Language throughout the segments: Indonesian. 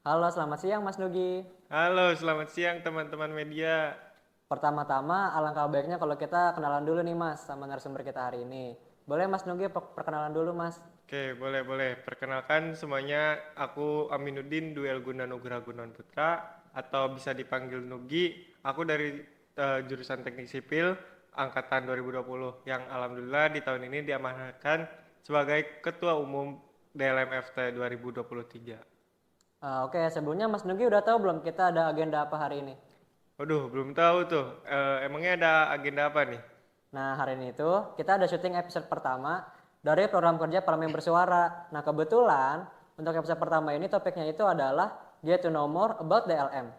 Halo, selamat siang Mas Nugi. Halo, selamat siang teman-teman media. Pertama-tama, alangkah baiknya kalau kita kenalan dulu nih Mas sama narasumber kita hari ini. Boleh Mas Nugi perkenalan dulu Mas? Oke, boleh-boleh. Perkenalkan semuanya, aku Aminuddin Duel Guna Nugraha Gunawan Putra, atau bisa dipanggil Nugi. Aku dari jurusan Teknik Sipil angkatan 2020 yang alhamdulillah di tahun ini diamanahkan sebagai Ketua Umum DLMFT 2023. Oke, sebelumnya Mas Nugi udah tahu belum kita ada agenda apa hari ini? Waduh, belum tahu tuh. Emangnya ada agenda apa nih? Nah, hari ini tuh kita ada syuting episode pertama dari program kerja Parlemen Bersuara. Nah, kebetulan untuk episode pertama ini topiknya itu adalah Get to Know More About DLM.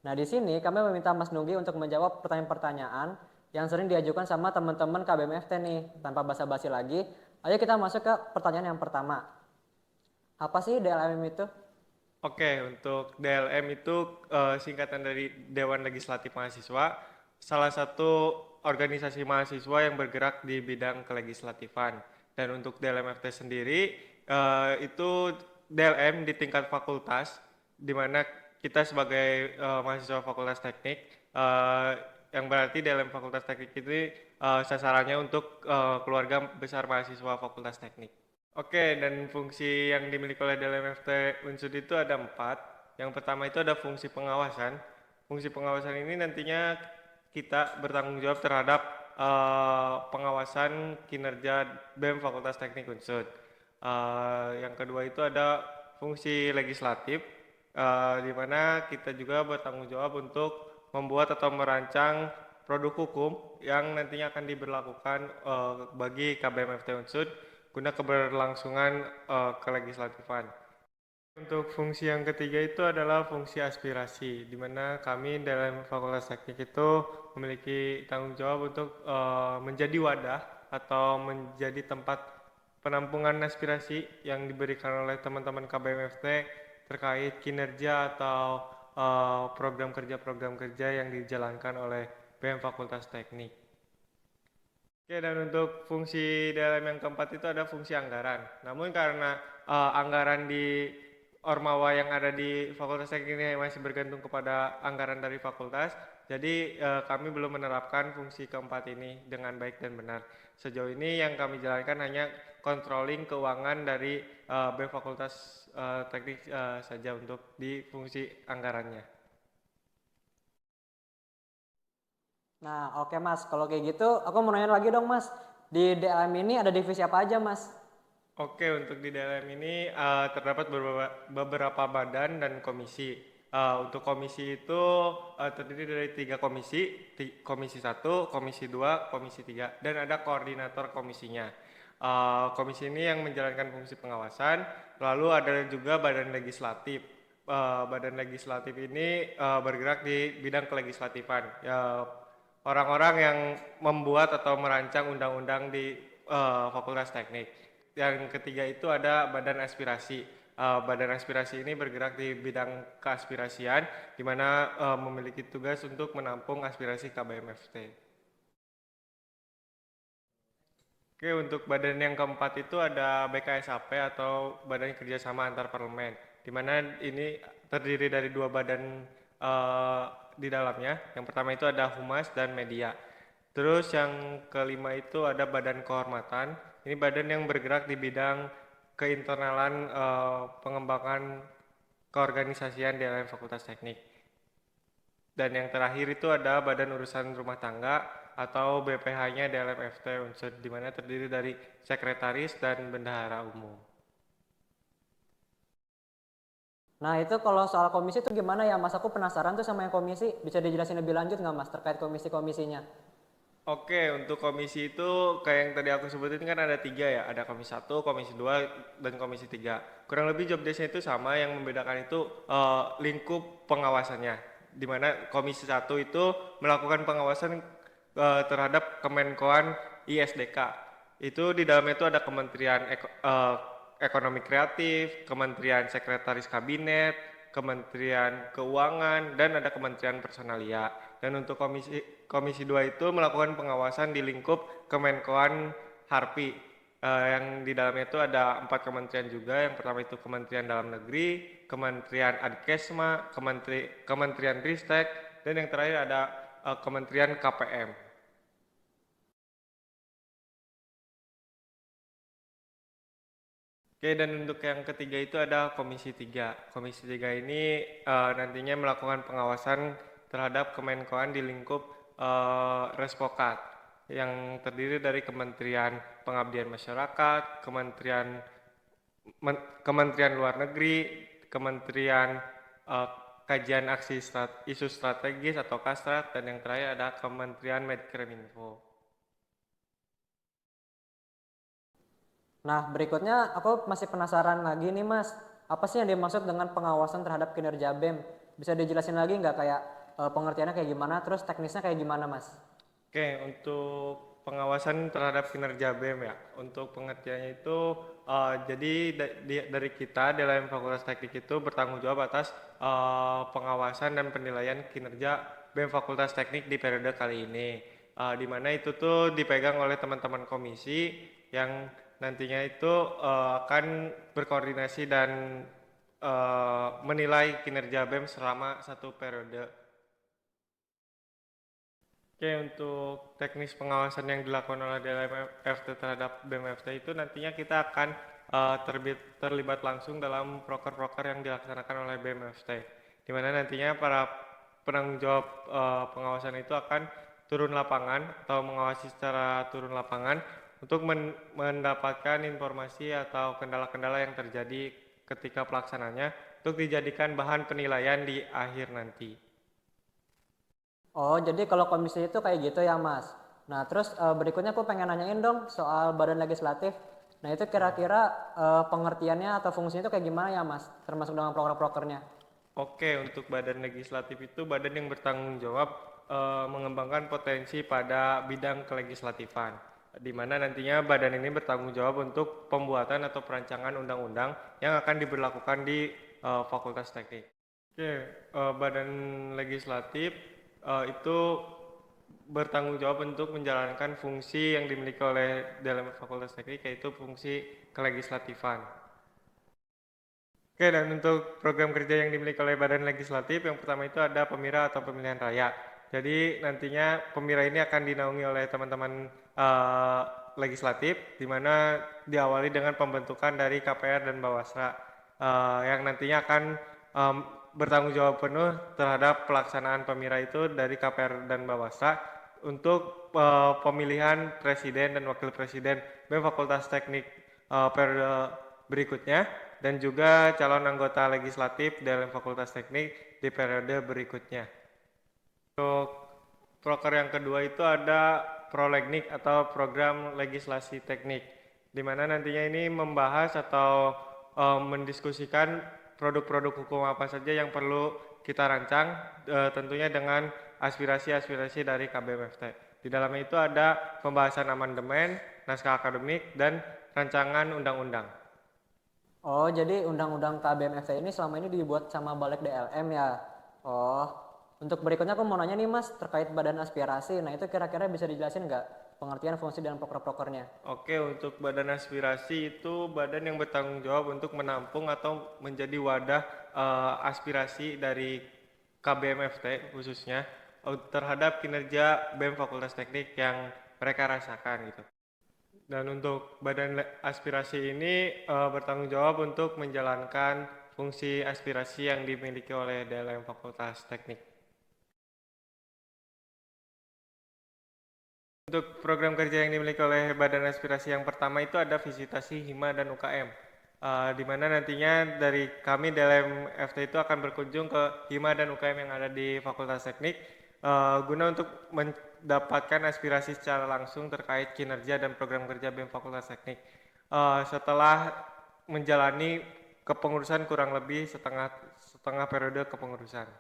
Nah, di sini kami meminta Mas Nugi untuk menjawab pertanyaan-pertanyaan yang sering diajukan sama teman-teman KBMFT nih. Tanpa basa-basi lagi, ayo kita masuk ke pertanyaan yang pertama. Apa sih DLM itu? Oke, untuk DLM itu singkatan dari Dewan Legislatif Mahasiswa, salah satu organisasi mahasiswa yang bergerak di bidang kelegislatifan. Dan untuk DLMFT sendiri, itu DLM di tingkat fakultas, di mana kita sebagai mahasiswa Fakultas Teknik, eh, yang berarti DLM Fakultas Teknik itu sasarannya untuk keluarga besar mahasiswa Fakultas Teknik. Oke, dan fungsi yang dimiliki oleh DLMFT Unsud itu ada empat. Yang pertama itu ada fungsi pengawasan. Fungsi pengawasan ini nantinya kita bertanggung jawab terhadap pengawasan kinerja BEM Fakultas Teknik Unsud. Yang kedua itu ada fungsi legislatif, di mana kita juga bertanggung jawab untuk membuat atau merancang produk hukum yang nantinya akan diberlakukan bagi KBMFT Unsud guna keberlangsungan kelegislatifan. Untuk fungsi yang ketiga itu adalah fungsi aspirasi, di mana kami dalam Fakultas Teknik itu memiliki tanggung jawab untuk menjadi wadah atau menjadi tempat penampungan aspirasi yang diberikan oleh teman-teman KBMFT terkait kinerja atau program kerja yang dijalankan oleh BEM Fakultas Teknik. Oke, dan untuk fungsi dalam yang keempat itu ada fungsi anggaran. Namun karena anggaran di Ormawa yang ada di Fakultas Teknik ini masih bergantung kepada anggaran dari fakultas, jadi kami belum menerapkan fungsi keempat ini dengan baik dan benar. Sejauh ini yang kami jalankan hanya controlling keuangan dari BEM Fakultas Teknik saja untuk di fungsi anggarannya. Nah, oke Mas. Kalau kayak gitu, aku mau nanya lagi dong Mas. Di DLM ini ada divisi apa aja Mas? Oke, untuk di dalam ini terdapat beberapa badan dan komisi. Untuk komisi itu terdiri dari tiga komisi, komisi satu, komisi dua, komisi tiga, dan ada koordinator komisinya. Komisi ini yang menjalankan fungsi pengawasan, lalu ada juga badan legislatif. Badan legislatif ini bergerak di bidang kelegislatifan. Orang-orang yang membuat atau merancang undang-undang di Fakultas Teknik. Yang ketiga itu ada badan aspirasi. Badan aspirasi ini bergerak di bidang keaspirasian, di mana memiliki tugas untuk menampung aspirasi KBMFT. Oke, untuk badan yang keempat itu ada BKSAP atau Badan Kerjasama Antar Parlemen, di mana ini terdiri dari dua badan eh, di dalamnya. Yang pertama itu ada Humas dan Media. Terus yang kelima itu ada Badan Kehormatan. Ini badan yang bergerak di bidang keinternal pengembangan keorganisasian di dalam Fakultas Teknik. Dan yang terakhir itu ada Badan Urusan Rumah Tangga atau BPH-nya DLMFT Unsur, di mana terdiri dari sekretaris dan bendahara umum. Nah, itu kalau soal komisi itu gimana ya Mas? Aku penasaran tuh sama yang komisi. Bisa dijelasin lebih lanjut nggak Mas terkait komisi-komisinya? Oke, untuk komisi itu kayak yang tadi aku sebutin kan ada tiga ya, ada komisi satu, komisi dua, dan komisi tiga. Kurang lebih job desk-nya itu sama, yang membedakan itu lingkup pengawasannya. Di mana komisi satu itu melakukan pengawasan terhadap Kemenkoan ISDK. Itu di dalamnya itu ada Kementerian Ekonomi Kreatif, Kementerian Sekretaris Kabinet, Kementerian Keuangan, dan ada Kementerian Personalia. Dan untuk komisi komisi 2 itu melakukan pengawasan di lingkup Kemenkoan Harpi. yang di dalamnya itu ada 4 kementerian juga. Yang pertama itu Kementerian Dalam Negeri, Kementerian Adkesma, Kementerian Ristek, dan yang terakhir ada Kementerian KPM. Oke, dan untuk yang ketiga itu ada Komisi 3. Komisi 3 ini nantinya melakukan pengawasan terhadap Kemenkoan di lingkup Respokat yang terdiri dari Kementerian Pengabdian Masyarakat, Kementerian Luar Negeri, Kementerian eh, Kajian Isu Strategis atau Kastrat, dan yang terakhir ada Kementerian Medcreminfo. Nah, berikutnya aku masih penasaran lagi nih Mas, apa sih yang dimaksud dengan pengawasan terhadap kinerja BEM? Bisa dijelasin lagi nggak kayak pengertiannya kayak gimana, terus teknisnya kayak gimana Mas? Oke, untuk pengawasan terhadap kinerja BEM ya, untuk pengertiannya itu jadi dari kita di dalam Fakultas Teknik itu bertanggung jawab atas pengawasan dan penilaian kinerja BEM Fakultas Teknik di periode kali ini. Di mana itu tuh dipegang oleh teman-teman komisi yang nantinya itu akan berkoordinasi dan menilai kinerja BEM selama satu periode. Oke, untuk teknis pengawasan yang dilakukan oleh DLM-FT terhadap BEM-FT itu nantinya kita akan terlibat langsung dalam proker-proker yang dilaksanakan oleh BEM-FT, di mana nantinya para penanggung jawab pengawasan itu akan turun lapangan atau mengawasi secara turun lapangan untuk mendapatkan informasi atau kendala-kendala yang terjadi ketika pelaksananya untuk dijadikan bahan penilaian di akhir nanti. Oh, jadi kalau komisi itu kayak gitu ya Mas. Nah, terus berikutnya aku pengen nanyain dong soal badan legislatif. Nah, itu kira-kira pengertiannya atau fungsinya itu kayak gimana ya Mas? Termasuk dengan proker-prokernya. Oke, untuk badan legislatif itu badan yang bertanggung jawab mengembangkan potensi pada bidang kelegislatifan, di mana nantinya badan ini bertanggung jawab untuk pembuatan atau perancangan undang-undang yang akan diberlakukan di Fakultas Teknik. Oke, badan legislatif itu bertanggung jawab untuk menjalankan fungsi yang dimiliki oleh dalam Fakultas Teknik, yaitu fungsi kelegislatifan. Oke, dan untuk program kerja yang dimiliki oleh Badan Legislatif, yang pertama itu ada Pemira atau Pemilihan Raya. Jadi nantinya Pemira ini akan dinaungi oleh teman-teman legislatif, di mana diawali dengan pembentukan dari KPR dan Bawasra, yang nantinya akan bertanggung jawab penuh terhadap pelaksanaan Pemira itu dari KPR dan Bawasra untuk pemilihan Presiden dan Wakil Presiden BEM Fakultas Teknik periode berikutnya, dan juga calon anggota legislatif dalam Fakultas Teknik di periode berikutnya. Untuk proker yang kedua itu ada Prolegnik atau Program Legislasi Teknik, di mana nantinya ini membahas atau mendiskusikan produk-produk hukum apa saja yang perlu kita rancang, tentunya dengan aspirasi-aspirasi dari KBMFT. Di dalamnya itu ada pembahasan amandemen, naskah akademik, dan rancangan undang-undang. Oh, jadi undang-undang KBMFT ini selama ini dibuat sama Balik DLM ya? Oh, untuk berikutnya aku mau nanya nih Mas, terkait badan aspirasi. Nah, itu kira-kira bisa dijelasin nggak pengertian fungsi dan proker-prokernya? Oke, untuk badan aspirasi itu badan yang bertanggung jawab untuk menampung atau menjadi wadah aspirasi dari KBMFT khususnya terhadap kinerja BEM Fakultas Teknik yang mereka rasakan gitu. Dan untuk badan aspirasi ini bertanggung jawab untuk menjalankan fungsi aspirasi yang dimiliki oleh DLM Fakultas Teknik. Untuk program kerja yang dimiliki oleh badan aspirasi yang pertama itu ada visitasi Hima dan UKM. Di mana nantinya dari kami dalam FT itu akan berkunjung ke Hima dan UKM yang ada di Fakultas Teknik guna untuk mendapatkan aspirasi secara langsung terkait kinerja dan program kerja BEM Fakultas Teknik. Setelah menjalani kepengurusan kurang lebih setengah periode kepengurusan.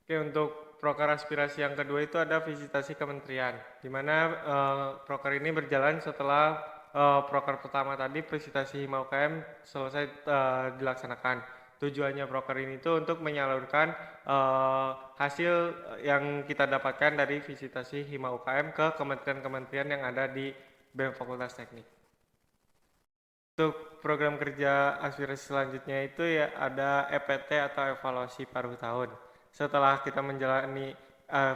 Oke, untuk proker aspirasi yang kedua itu ada visitasi kementerian, di mana proker ini berjalan setelah proker pertama tadi visitasi Hima UKM selesai dilaksanakan. Tujuannya proker ini itu untuk menyalurkan hasil yang kita dapatkan dari visitasi Hima UKM ke kementerian-kementerian yang ada di BEM Fakultas Teknik. Untuk program kerja aspirasi selanjutnya itu ya ada EPT atau evaluasi paruh tahun. Setelah kita menjalani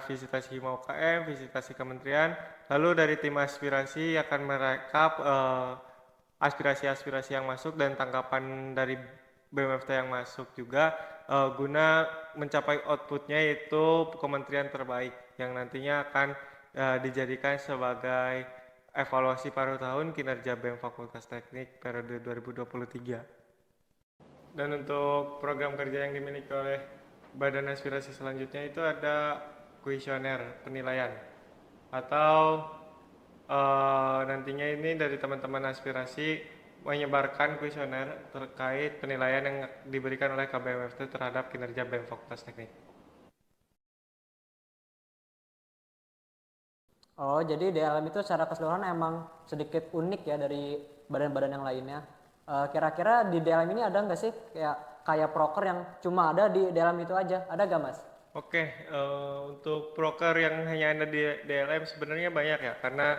visitasi HIMA UKM, visitasi kementerian, lalu dari tim aspirasi akan merekap aspirasi-aspirasi yang masuk dan tanggapan dari BMFT yang masuk juga guna mencapai outputnya yaitu kementerian terbaik yang nantinya akan dijadikan sebagai evaluasi paruh tahun kinerja BEM Fakultas Teknik periode 2023. Dan untuk program kerja yang dimiliki oleh Badan Aspirasi selanjutnya itu ada kuesioner penilaian atau nantinya ini dari teman-teman aspirasi menyebarkan kuesioner terkait penilaian yang diberikan oleh KBMFT terhadap kinerja BEM Fakultas Teknik. Oh, jadi DLM itu secara keseluruhan emang sedikit unik ya dari badan-badan yang lainnya. Kira-kira di DLM ini ada nggak sih kayak proker yang cuma ada di DLM itu aja? Ada nggak, Mas? Oke, untuk proker yang hanya ada di DLM sebenarnya banyak ya, karena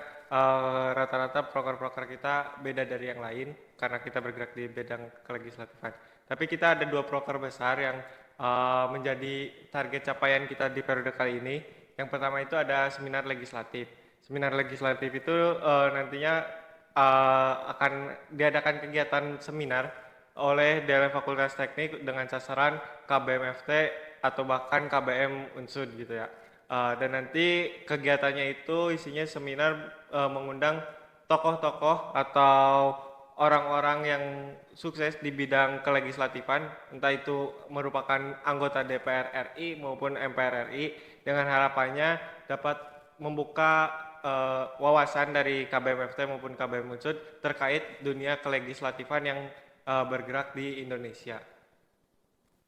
rata-rata proker-proker kita beda dari yang lain, karena kita bergerak di bidang kelegislatifan. Tapi kita ada 2 proker besar yang menjadi target capaian kita di periode kali ini. Yang pertama itu ada seminar legislatif. Seminar legislatif itu nantinya akan diadakan kegiatan seminar oleh DLM Fakultas Teknik dengan sasaran KBMFT atau bahkan KBM Unsud gitu ya. Dan nanti kegiatannya itu isinya seminar mengundang tokoh-tokoh atau orang-orang yang sukses di bidang kelegislatifan, entah itu merupakan anggota DPR RI maupun MPR RI, dengan harapannya dapat membuka wawasan dari KBMFT maupun KBM Unsud terkait dunia kelegislatifan yang bergerak di Indonesia.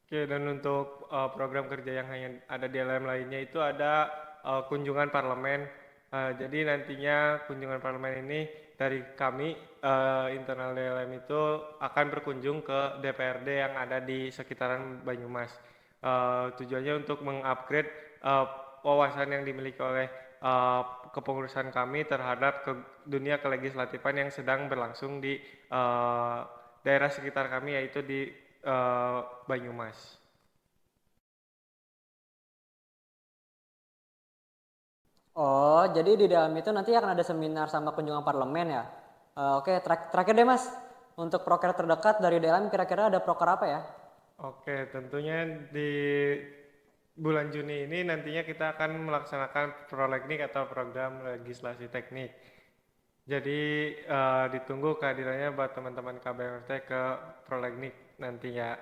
Oke, dan untuk program kerja yang hanya ada di LM lainnya itu ada kunjungan parlemen. Jadi nantinya kunjungan parlemen ini dari kami internal DLM itu akan berkunjung ke DPRD yang ada di sekitaran Banyumas. Tujuannya untuk mengupgrade wawasan yang dimiliki oleh kepengurusan kami terhadap dunia kelegislatifan yang sedang berlangsung di daerah sekitar kami yaitu di Banyumas. Oh, jadi di dalam itu nanti akan ada seminar sama kunjungan parlemen ya? Oke, terakhir deh Mas, untuk proker terdekat dari DLM kira-kira ada proker apa ya? Oke, tentunya di bulan Juni ini nantinya kita akan melaksanakan prolegnik atau program legislasi teknik. Jadi ditunggu kehadirannya buat teman-teman KBMFT ke prolegnik nantinya.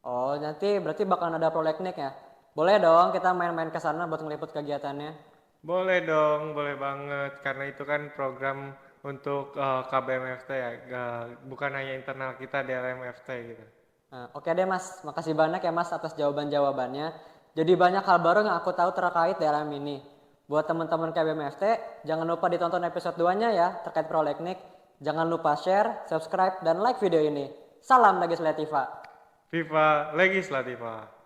Oh, nanti berarti bakal ada prolegnik ya? Boleh dong kita main-main ke sana buat ngeliput kegiatannya. Boleh dong, boleh banget. Karena itu kan program untuk KBMFT ya, bukan hanya internal kita di LMFT gitu. Nah, oke deh Mas, makasih banyak ya Mas atas jawaban-jawabannya. Jadi banyak hal baru yang aku tahu terkait DLM ini. Buat teman-teman KBMFT, jangan lupa ditonton episode 2-nya ya terkait prolegnik. Jangan lupa share, subscribe, dan like video ini. Salam Legislativa. Viva Legislativa.